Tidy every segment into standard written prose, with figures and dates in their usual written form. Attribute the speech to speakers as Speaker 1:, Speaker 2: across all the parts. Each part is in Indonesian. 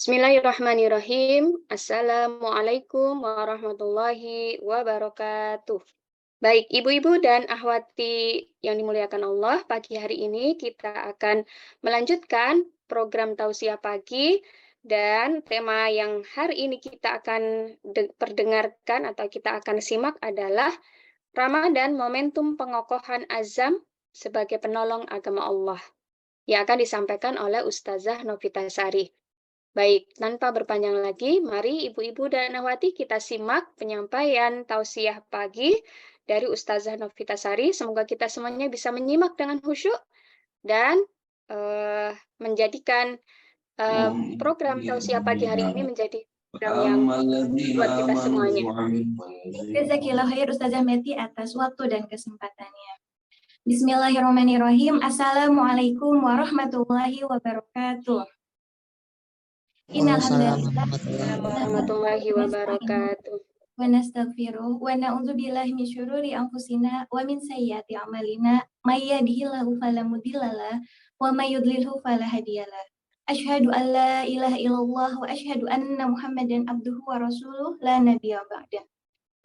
Speaker 1: Bismillahirrahmanirrahim. Assalamualaikum warahmatullahi wabarakatuh. Baik, ibu-ibu dan akhwati yang dimuliakan Allah, pagi hari ini kita akan melanjutkan program tausiah pagi dan tema yang hari ini kita akan perdengarkan atau kita akan simak adalah Ramadan Momentum Pengokohan Azam sebagai Penolong Agama Allah yang akan disampaikan oleh Ustazah Novitasari. Baik, tanpa berpanjang lagi, mari ibu-ibu dan akhwati kita simak penyampaian tausiah pagi dari Ustazah Novitasari. Semoga kita semuanya bisa menyimak dengan khusyuk dan menjadikan program tausiah pagi hari ini menjadi program yang buat kita semuanya.
Speaker 2: Jazakillah khair Ustazah Meti atas waktu dan kesempatannya. Bismillahirrahmanirrahim. Assalamualaikum warahmatullahi wabarakatuh. Innalhamdulillah
Speaker 1: warahmatullahi wabarakatuh.
Speaker 2: Wa nastaghfiruh wa na'udzubillahi min syururi anfusina wa min sayyiati a'malina may yahdihillahu fala mudhillalah wa may yudlilhu fala hadiyalah. Asyhadu an la ilaha illallah wa asyhadu anna Muhammadan abduhu wa rasuluh la nabiyya ba'da.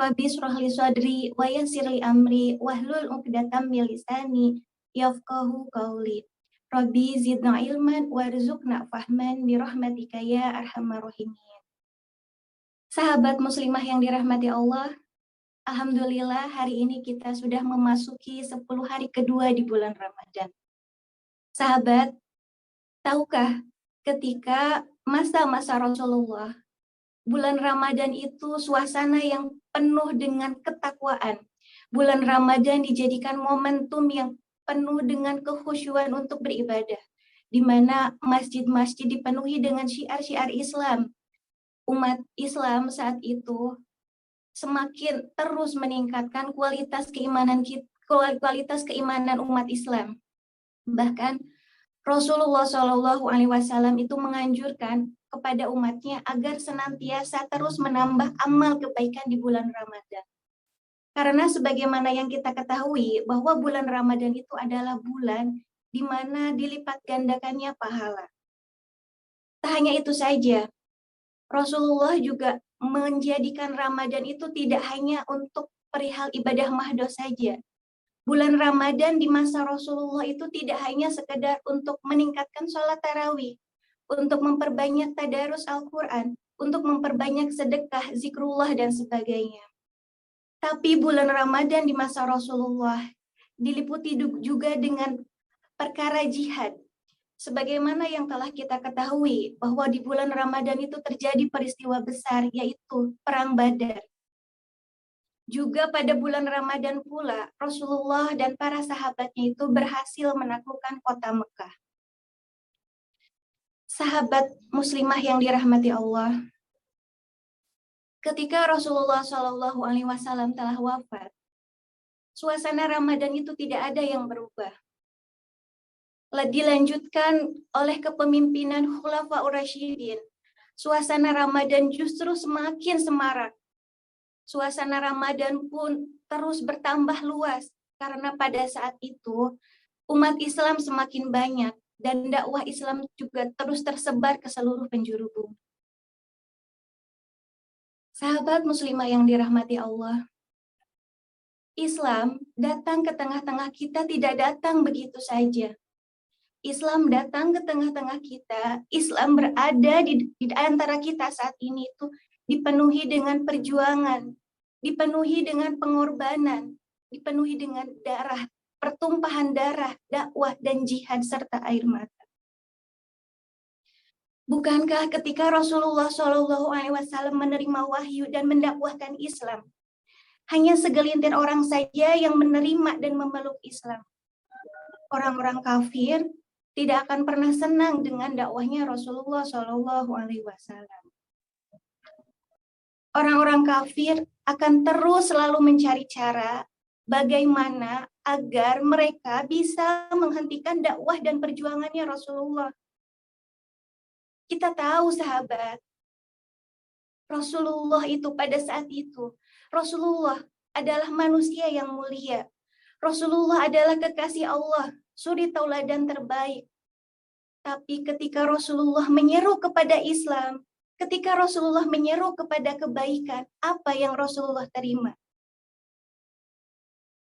Speaker 2: Rabbi shrah li sadri wa yassir li amri wahlul 'uqdatam min lisani yafqahu qawli. Rabbi zidna ilman warzuqna fahman bi rahmatika ya arhamar rahimin. Sahabat muslimah yang dirahmati Allah, alhamdulillah hari ini kita sudah memasuki 10 hari kedua di bulan Ramadan. Sahabat, tahukah ketika masa-masa Rasulullah, bulan Ramadan itu suasana yang penuh dengan ketakwaan. Bulan Ramadan dijadikan momentum yang penuh dengan kekhusyuan untuk beribadah, di mana masjid-masjid dipenuhi dengan syiar-syiar Islam. Umat Islam saat itu semakin terus meningkatkan kualitas keimanan umat Islam. Bahkan Rasulullah Shallallahu Alaihi Wasallam itu menganjurkan kepada umatnya agar senantiasa terus menambah amal kebaikan di bulan Ramadan. Karena sebagaimana yang kita ketahui bahwa bulan Ramadan itu adalah bulan di mana dilipat gandakannya pahala. Tak hanya itu saja, Rasulullah juga menjadikan Ramadan itu tidak hanya untuk perihal ibadah mahdoh saja. Bulan Ramadan di masa Rasulullah itu tidak hanya sekedar untuk meningkatkan sholat tarawih, untuk memperbanyak tadarus Al-Quran, untuk memperbanyak sedekah, zikrullah, dan sebagainya. Tapi bulan Ramadan di masa Rasulullah diliputi juga dengan perkara jihad. Sebagaimana yang telah kita ketahui bahwa di bulan Ramadan itu terjadi peristiwa besar, yaitu Perang Badar. Juga pada bulan Ramadan pula, Rasulullah dan para sahabatnya itu berhasil menaklukkan kota Mekah. Sahabat muslimah yang dirahmati Allah, ketika Rasulullah Shallallahu Alaihi Wasallam telah wafat, suasana Ramadan itu tidak ada yang berubah. Dilanjutkan oleh kepemimpinan Khulafaur Rasyidin, suasana Ramadan justru semakin semarak. Suasana Ramadan pun terus bertambah luas karena pada saat itu umat Islam semakin banyak dan dakwah Islam juga terus tersebar ke seluruh penjuru bumi. Sahabat muslimah yang dirahmati Allah, Islam datang ke tengah-tengah kita tidak datang begitu saja. Islam datang ke tengah-tengah kita, Islam berada di antara kita saat ini itu dipenuhi dengan perjuangan, dipenuhi dengan pengorbanan, dipenuhi dengan darah, pertumpahan darah, dakwah dan jihad serta air mata. Bukankah ketika Rasulullah Shallallahu Alaihi Wasallam menerima wahyu dan mendakwahkan Islam, hanya segelintir orang saja yang menerima dan memeluk Islam? Orang-orang kafir tidak akan pernah senang dengan dakwahnya Rasulullah Shallallahu Alaihi Wasallam. Orang-orang kafir akan terus selalu mencari cara bagaimana agar mereka bisa menghentikan dakwah dan perjuangannya Rasulullah. Kita tahu sahabat, Rasulullah itu pada saat itu, Rasulullah adalah manusia yang mulia. Rasulullah adalah kekasih Allah, suri tauladan terbaik. Tapi ketika Rasulullah menyeru kepada Islam, ketika Rasulullah menyeru kepada kebaikan, apa yang Rasulullah terima?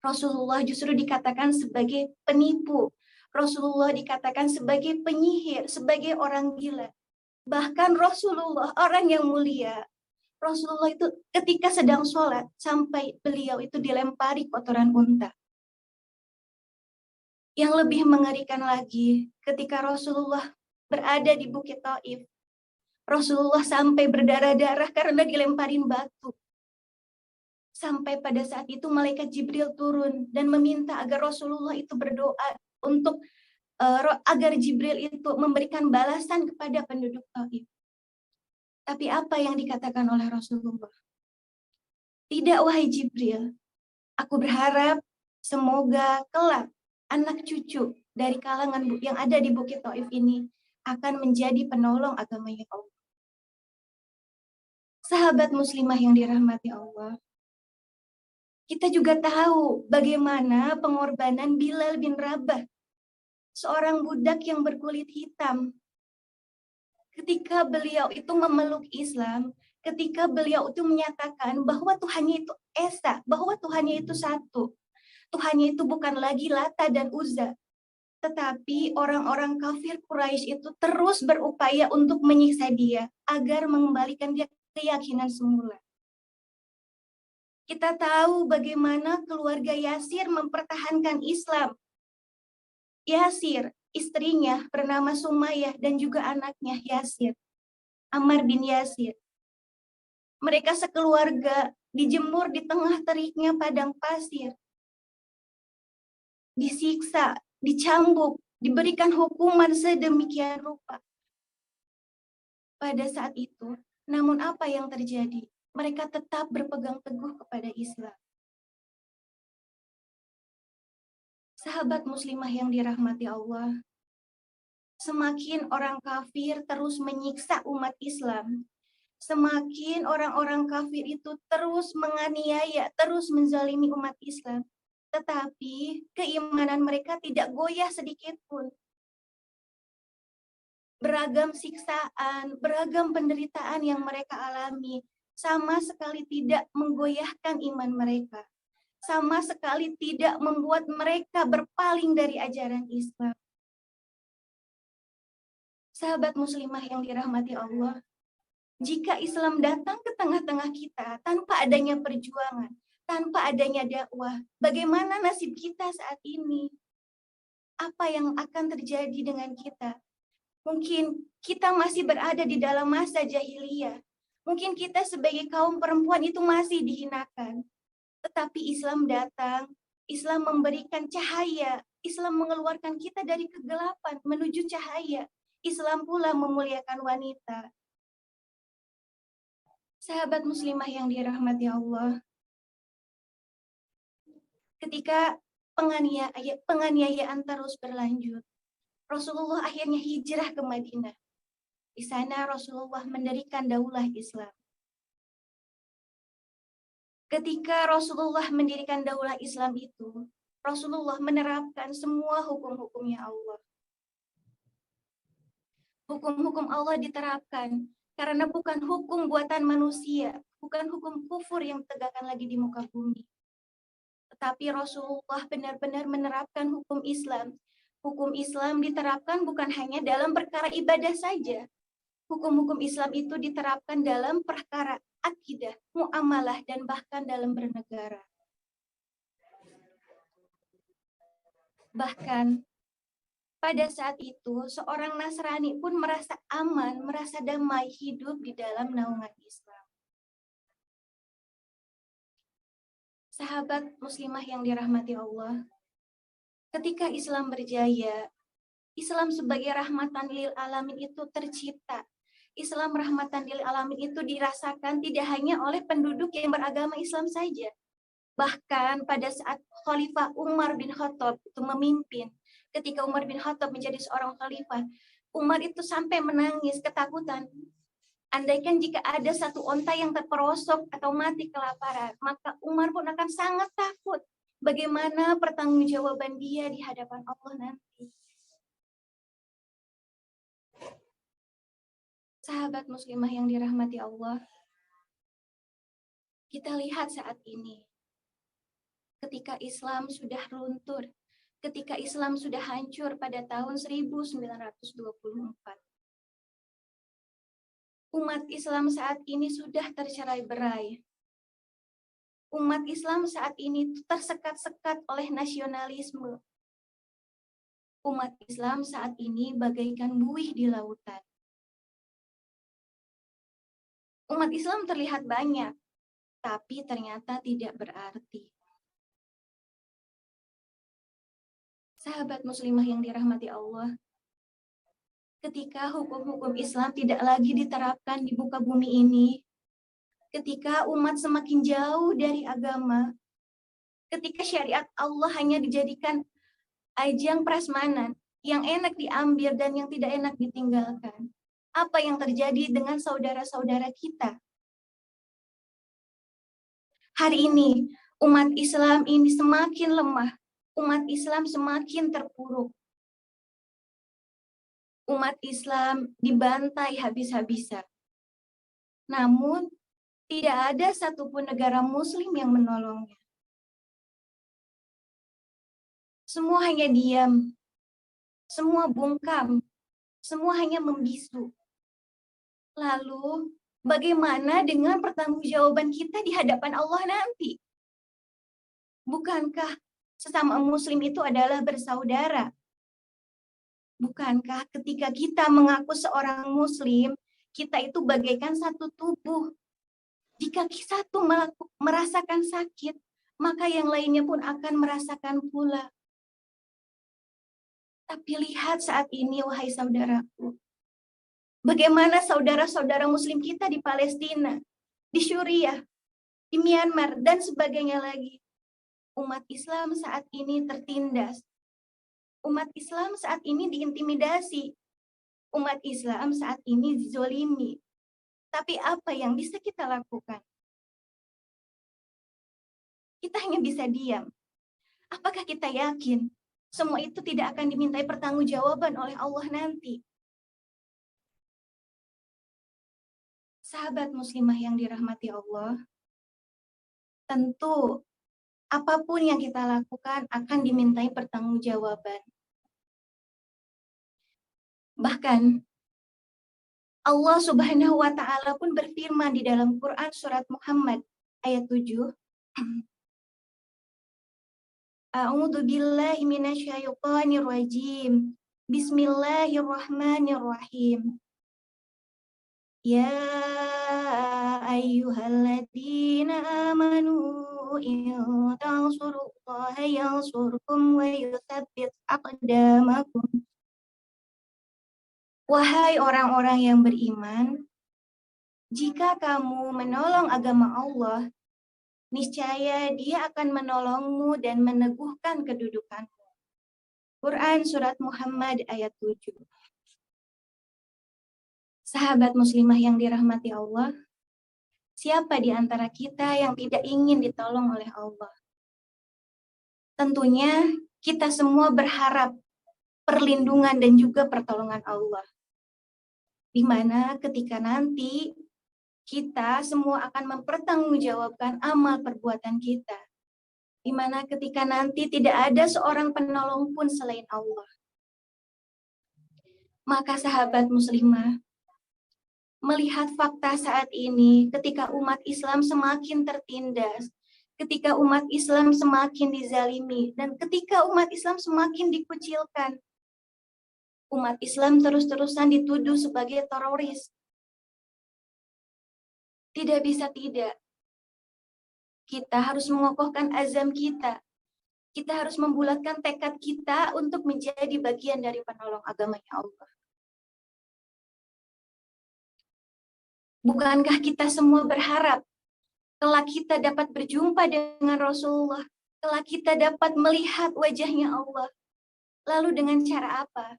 Speaker 2: Rasulullah justru dikatakan sebagai penipu. Rasulullah dikatakan sebagai penyihir, sebagai orang gila. Bahkan Rasulullah, orang yang mulia, Rasulullah itu ketika sedang sholat, sampai beliau itu dilempari kotoran unta. Yang lebih mengerikan lagi, ketika Rasulullah berada di Bukit Taif, Rasulullah sampai berdarah-darah karena dilemparin batu. Sampai pada saat itu malaikat Jibril turun dan meminta agar Rasulullah itu berdoa untuk agar Jibril itu memberikan balasan kepada penduduk Taif. Tapi apa yang dikatakan oleh Rasulullah? Tidak, wahai Jibril. Aku berharap semoga kelak anak cucu dari kalangan yang ada di Bukit Taif ini akan menjadi penolong agamanya Allah. Sahabat muslimah yang dirahmati Allah, kita juga tahu bagaimana pengorbanan Bilal bin Rabah, seorang budak yang berkulit hitam. Ketika beliau itu memeluk Islam, ketika beliau itu menyatakan bahwa Tuhannya itu Esa, bahwa Tuhannya itu satu. Tuhannya itu bukan lagi Lata dan Uzza. Tetapi orang-orang kafir Quraisy itu terus berupaya untuk menyiksa dia agar mengembalikan dia keyakinan semula. Kita tahu bagaimana keluarga Yasir mempertahankan Islam. Yasir, istrinya bernama Sumayyah dan juga anaknya Yasir, Ammar bin Yasir. Mereka sekeluarga dijemur di tengah teriknya padang pasir. Disiksa, dicambuk, diberikan hukuman sedemikian rupa. Pada saat itu, namun apa yang terjadi? Mereka tetap berpegang teguh kepada Islam. Sahabat muslimah yang dirahmati Allah, semakin orang kafir terus menyiksa umat Islam, semakin orang-orang kafir itu terus menganiaya, terus menzalimi umat Islam. Tetapi keimanan mereka tidak goyah sedikit pun. Beragam siksaan, beragam penderitaan yang mereka alami, sama sekali tidak menggoyahkan iman mereka. Sama sekali tidak membuat mereka berpaling dari ajaran Islam. Sahabat muslimah yang dirahmati Allah, jika Islam datang ke tengah-tengah kita tanpa adanya perjuangan, tanpa adanya dakwah, bagaimana nasib kita saat ini? Apa yang akan terjadi dengan kita? Mungkin kita masih berada di dalam masa jahiliyah. Mungkin kita sebagai kaum perempuan itu masih dihinakan. Tetapi Islam datang, Islam memberikan cahaya, Islam mengeluarkan kita dari kegelapan menuju cahaya. Islam pula memuliakan wanita. Sahabat muslimah yang dirahmati Allah, ketika penganiayaan terus berlanjut, Rasulullah akhirnya hijrah ke Madinah. Di sana Rasulullah mendirikan daulah Islam. Ketika Rasulullah mendirikan daulah Islam itu, Rasulullah menerapkan semua hukum-hukumnya Allah. Hukum-hukum Allah diterapkan karena bukan hukum buatan manusia, bukan hukum kufur yang tegakkan lagi di muka bumi. Tetapi Rasulullah benar-benar menerapkan hukum Islam. Hukum Islam diterapkan bukan hanya dalam perkara ibadah saja. Hukum-hukum Islam itu diterapkan dalam perkara akidah, muamalah, dan bahkan dalam bernegara. Bahkan pada saat itu, seorang Nasrani pun merasa aman, merasa damai hidup di dalam naungan Islam. Sahabat muslimah yang dirahmati Allah, ketika Islam berjaya, Islam sebagai rahmatan lil alamin itu tercipta. Islam rahmatan lil alamin itu dirasakan tidak hanya oleh penduduk yang beragama Islam saja. Bahkan pada saat Khalifah Umar bin Khattab itu memimpin, ketika Umar bin Khattab menjadi seorang khalifah, Umar itu sampai menangis ketakutan. Andaikan jika ada satu onta yang terperosok atau mati kelaparan, maka Umar pun akan sangat takut bagaimana pertanggungjawaban dia di hadapan Allah nanti. Sahabat muslimah yang dirahmati Allah, kita lihat saat ini, ketika Islam sudah runtuh, ketika Islam sudah hancur pada tahun 1924. Umat Islam saat ini sudah tercerai-berai. Umat Islam saat ini tersekat-sekat oleh nasionalisme. Umat Islam saat ini bagaikan buih di lautan. Umat Islam terlihat banyak, tapi ternyata tidak berarti. Sahabat muslimah yang dirahmati Allah, ketika hukum-hukum Islam tidak lagi diterapkan di muka bumi ini, ketika umat semakin jauh dari agama, ketika syariat Allah hanya dijadikan ajang prasmanan, yang enak diambil dan yang tidak enak ditinggalkan. Apa yang terjadi dengan saudara-saudara kita? Hari ini, umat Islam ini semakin lemah. Umat Islam semakin terpuruk. Umat Islam dibantai habis-habisan. Namun, tidak ada satupun negara muslim yang menolongnya. Semua hanya diam. Semua bungkam. Semua hanya membisu. Lalu, bagaimana dengan pertanggungjawaban kita di hadapan Allah nanti? Bukankah sesama muslim itu adalah bersaudara? Bukankah ketika kita mengaku seorang muslim, kita itu bagaikan satu tubuh? Jika satu merasakan sakit, maka yang lainnya pun akan merasakan pula. Tapi lihat saat ini, wahai saudaraku, bagaimana saudara-saudara muslim kita di Palestina, di Suriah, di Myanmar, dan sebagainya lagi. Umat Islam saat ini tertindas. Umat Islam saat ini diintimidasi. Umat Islam saat ini dizolimi. Tapi apa yang bisa kita lakukan? Kita hanya bisa diam. Apakah kita yakin semua itu tidak akan dimintai pertanggungjawaban oleh Allah nanti? Sahabat muslimah yang dirahmati Allah, tentu apapun yang kita lakukan akan dimintai pertanggungjawaban. Bahkan Allah Subhanahu wa Ta'ala pun berfirman di dalam Quran surat Muhammad ayat 7. A'udzu billahi minasyaitonir rajim. Bismillahirrahmanirrahim. Ya ayyuhalladzina amanu in tansurullaha yansurkum wa yutsabbit aqdamakum. Wahai orang-orang yang beriman, jika kamu menolong agama Allah, niscaya Dia akan menolongmu dan meneguhkan kedudukanmu. Quran surat Muhammad ayat 7. Sahabat muslimah yang dirahmati Allah, siapa di antara kita yang tidak ingin ditolong oleh Allah? Tentunya kita semua berharap perlindungan dan juga pertolongan Allah. Di mana ketika nanti kita semua akan mempertanggungjawabkan amal perbuatan kita. Di mana ketika nanti tidak ada seorang penolong pun selain Allah. Maka sahabat muslimah, melihat fakta saat ini ketika umat Islam semakin tertindas, ketika umat Islam semakin dizalimi, dan ketika umat Islam semakin dikucilkan, umat Islam terus-terusan dituduh sebagai teroris. Tidak bisa tidak. Kita harus mengokohkan azam kita. Kita harus membulatkan tekad kita untuk menjadi bagian dari penolong agamanya Allah. Bukankah kita semua berharap kelak kita dapat berjumpa dengan Rasulullah, kelak kita dapat melihat wajahnya Allah. Lalu dengan cara apa?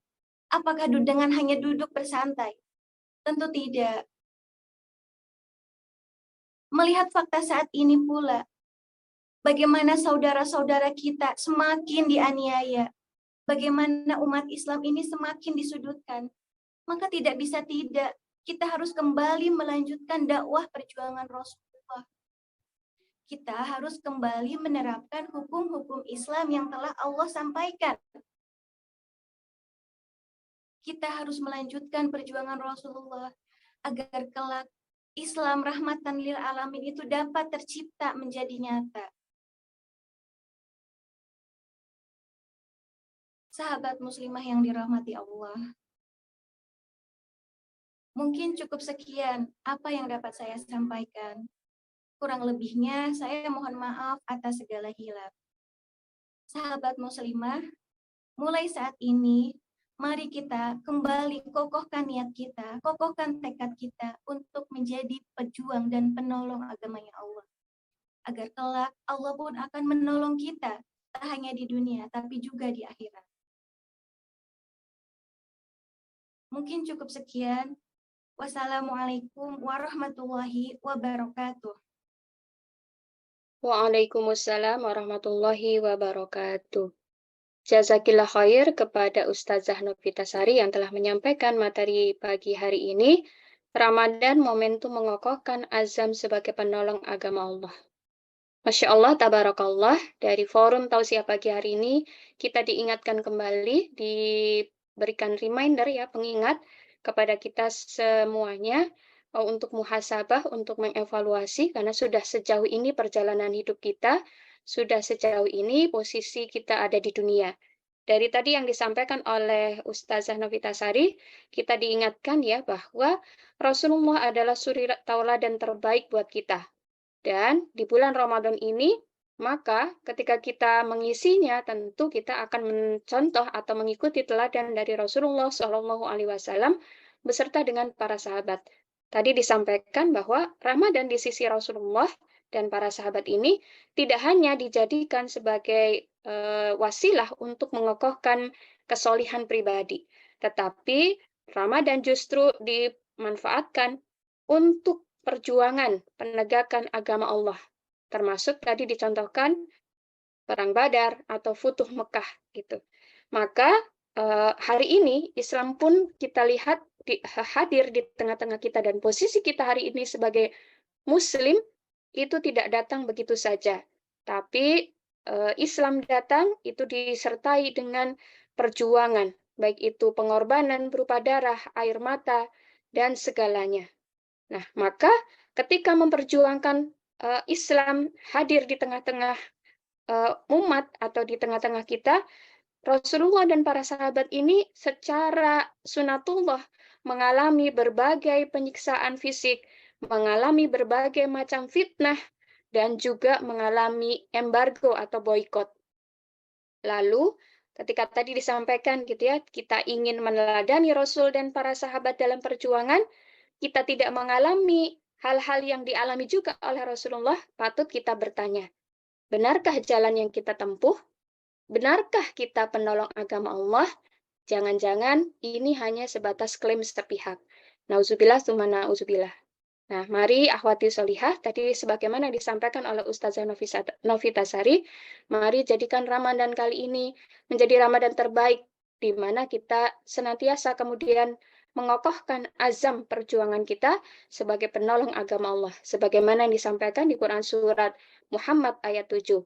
Speaker 2: Apakah dengan hanya duduk bersantai? Tentu tidak. Melihat fakta saat ini pula, bagaimana saudara-saudara kita semakin dianiaya, bagaimana umat Islam ini semakin disudutkan, maka tidak bisa tidak Kita harus kembali melanjutkan dakwah perjuangan Rasulullah. Kita harus kembali menerapkan hukum-hukum Islam yang telah Allah sampaikan. Kita harus melanjutkan perjuangan Rasulullah agar kelak Islam rahmatan lil alamin itu dapat tercipta menjadi nyata. Sahabat muslimah yang dirahmati Allah, mungkin cukup sekian apa yang dapat saya sampaikan. Kurang lebihnya saya mohon maaf atas segala hilaf. Sahabat muslimah, mulai saat ini mari kita kembali kokohkan niat kita, kokohkan tekad kita untuk menjadi pejuang dan penolong agamanya Allah. Agar kelak Allah pun akan menolong kita, tak hanya di dunia tapi juga di akhirat. Mungkin cukup sekian. Wassalamualaikum warahmatullahi wabarakatuh.
Speaker 1: Waalaikumsalam warahmatullahi wabarakatuh. Jazakillah khair kepada Ustazah Novitasari yang telah menyampaikan materi pagi hari ini, Ramadan momentum mengokohkan azam sebagai penolong agama Allah. Masya Allah, tabarakallah, dari forum tausiah pagi hari ini, kita diingatkan kembali, diberikan reminder ya, pengingat kepada kita semuanya, untuk muhasabah, untuk mengevaluasi, karena sudah sejauh ini perjalanan hidup kita, sudah sejauh ini posisi kita ada di dunia. Dari tadi yang disampaikan oleh Ustazah Novitasari, kita diingatkan ya bahwa Rasulullah adalah suri tauladan terbaik buat kita. Dan di bulan Ramadan ini, maka ketika kita mengisinya, tentu kita akan mencontoh atau mengikuti teladan dari Rasulullah SAW beserta dengan para sahabat. Tadi disampaikan bahwa Ramadan di sisi Rasulullah dan para sahabat ini tidak hanya dijadikan sebagai wasilah untuk mengokohkan kesolihan pribadi, tetapi Ramadan justru dimanfaatkan untuk perjuangan penegakan agama Allah, termasuk tadi dicontohkan Perang Badar atau Futuh Mekah gitu. Maka hari ini Islam pun kita lihat hadir di tengah-tengah kita, dan posisi kita hari ini sebagai Muslim itu tidak datang begitu saja, tapi Islam datang itu disertai dengan perjuangan, baik itu pengorbanan berupa darah, air mata, dan segalanya. Nah, maka ketika memperjuangkan Islam hadir di tengah-tengah umat atau di tengah-tengah kita, Rasulullah dan para sahabat ini secara sunatullah mengalami berbagai penyiksaan fisik, mengalami berbagai macam fitnah, dan juga mengalami embargo atau boikot. Lalu, ketika tadi disampaikan gitu ya, kita ingin meneladani Rasul dan para sahabat dalam perjuangan, kita tidak mengalami hal-hal yang dialami juga oleh Rasulullah, patut kita bertanya, benarkah jalan yang kita tempuh? Benarkah kita penolong agama Allah? Jangan-jangan ini hanya sebatas klaim sepihak. Nauzubillah tsumma nauzubillah. Nah, mari akhwati solihah, tadi sebagaimana disampaikan oleh Ustazah Novitasari, mari jadikan Ramadan kali ini menjadi Ramadan terbaik, di mana kita senantiasa kemudian mengokohkan azam perjuangan kita sebagai penolong agama Allah, sebagaimana yang disampaikan di Quran Surat Muhammad ayat 7.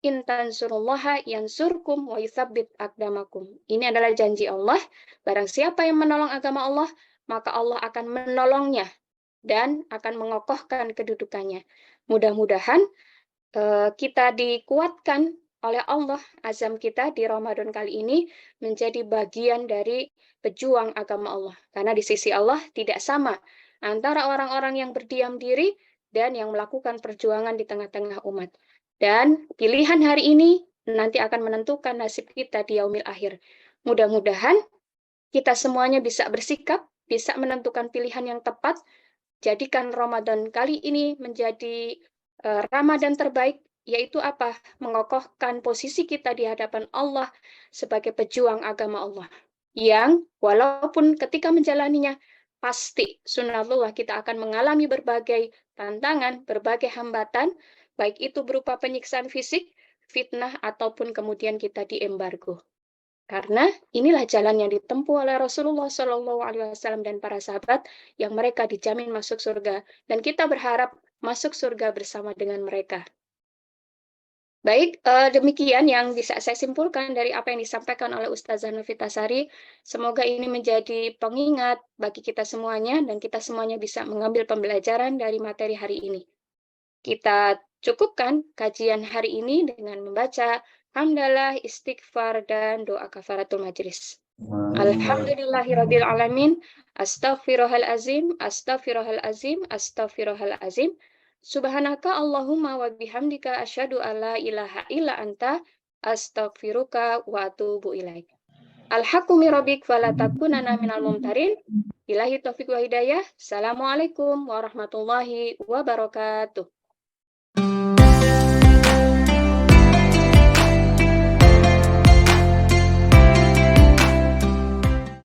Speaker 1: In tansurullaha yansurkum wa yuthabbit aqdamakum. Ini adalah janji Allah, barang siapa yang menolong agama Allah, maka Allah akan menolongnya dan akan mengokohkan kedudukannya. Mudah-mudahan kita dikuatkan oleh Allah, azam kita di Ramadan kali ini menjadi bagian dari pejuang agama Allah. Karena di sisi Allah tidak sama antara orang-orang yang berdiam diri dan yang melakukan perjuangan di tengah-tengah umat. Dan pilihan hari ini nanti akan menentukan nasib kita di yaumil akhir. Mudah-mudahan kita semuanya bisa bersikap, bisa menentukan pilihan yang tepat. Jadikan Ramadan kali ini menjadi Ramadan terbaik, yaitu apa? Mengokohkan posisi kita di hadapan Allah sebagai pejuang agama Allah. Yang walaupun ketika menjalaninya, pasti sunatullah kita akan mengalami berbagai tantangan, berbagai hambatan, baik itu berupa penyiksaan fisik, fitnah, ataupun kemudian kita diembargo. Karena inilah jalan yang ditempuh oleh Rasulullah SAW dan para sahabat yang mereka dijamin masuk surga. Dan kita berharap masuk surga bersama dengan mereka. Baik, demikian yang bisa saya simpulkan dari apa yang disampaikan oleh Ustazah Novitasari. Semoga ini menjadi pengingat bagi kita semuanya dan kita semuanya bisa mengambil pembelajaran dari materi hari ini. Kita cukupkan kajian hari ini dengan membaca hamdalah, istighfar, dan doa kafaratul majlis. Alhamdulillahirabbil alamin, astaghfirullahalazim, astaghfirullahalazim, astaghfirullahalazim. Subhanaka Allahumma wa bihamdika asyhadu alla ilaha illa anta astaghfiruka wa atubu ilaik. Al-haqqu min rabbik fala takunanna minal mumtarin. Billahi taufiq wa hidayah. Assalamualaikum warahmatullahi wabarakatuh.